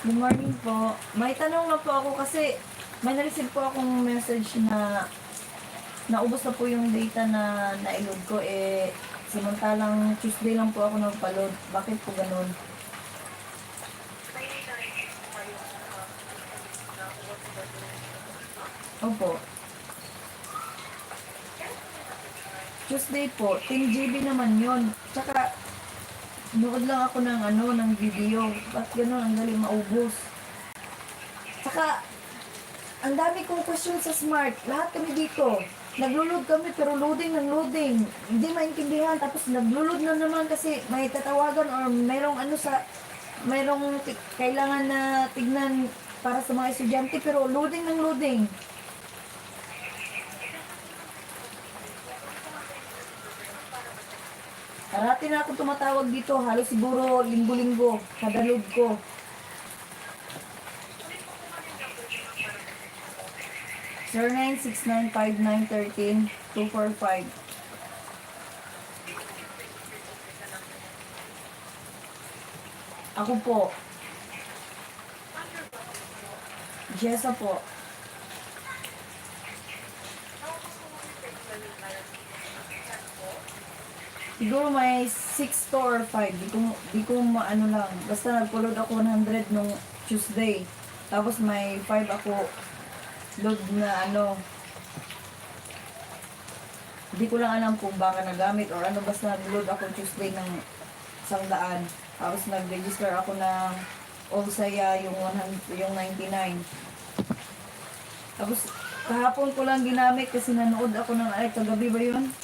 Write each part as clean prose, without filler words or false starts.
Good morning po. May tanong na po ako kasi may na-receive po akong message na naubos na po yung data na na-load ko. Samantalang Tuesday lang po ako nagpa-load. Bakit po ganun? Opo. Tuesday po, 10 GB naman yun. Tsaka, nood lang ako ng video. Ba't gano'n? Ang galing maubos. Saka, ang dami kong question sa Smart. Lahat kami dito. Naglo-load kami pero loading ng loading. Hindi maintindihan. Tapos naglo-load na naman kasi may tatawagan or mayroong kailangan na tignan para sa mga estudyante pero loading ng loading. Parati na ako tumatawag dito. Halos siguro linggo-linggo. Kada load ko. Sir 9695913-245. Ako po. Jessa po. Siguro may 6 to or 5. Di ko maano lang. Basta nagpulod ako 100 nung Tuesday. Tapos may 5 ako load na ano. Hindi ko lang alam kung baka nagamit or ano. Basta nag-load ako Tuesday ng 100. Tapos nag-register ako ng All Saya yung 99. Tapos kahapon ko lang ginamit kasi nanood ako ng kagabi ba yun?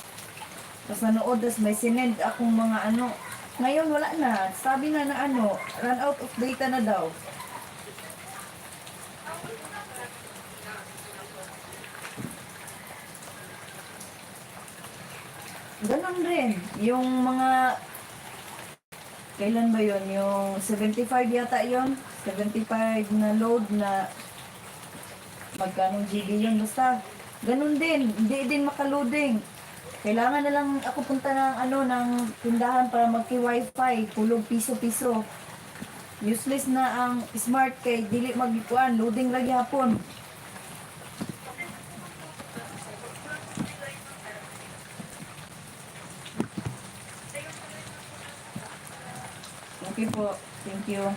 Tapos nanood, tapos may sinend akong mga ano. Ngayon wala na. Sabi na run out of data na daw. Ganon rin. Yung mga, kailan ba yun? Yung 75 yata yun. 75 na load na magkanong GB yun. Basta, ganon din. Hindi din makaloading. Kailangan na lang ako punta ng tindahan para magki-wifi. Kulog piso-piso. Useless na ang Smart kay dili magikuan. Loading lagi hapon. Okay po. Thank you.